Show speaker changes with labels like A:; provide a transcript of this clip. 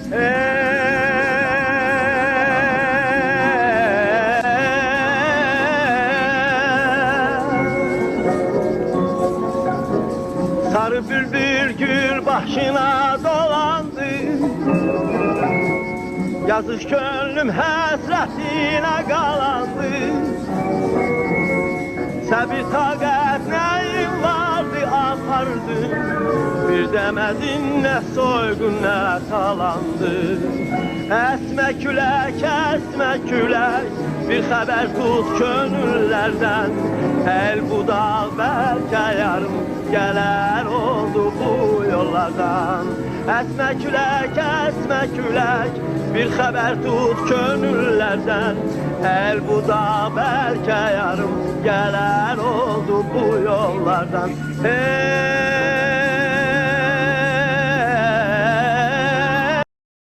A: Sarı bülbül gül başına dolandı. Yazıq gönlüm həsrətinə qalandı. Səbir taqət nəyim vardı apardı. Bir demədin nə soyğun nə talandı. Əsmə külək, əsmə külək, bir xəbər tut könüllərdən. El budaq bəlkə yarım gələr oldu bu yollardan. Əsmə külək, bir xəbər tut könüllərdən. El budaq bəlkə yarım gələr oldu bu yollardan.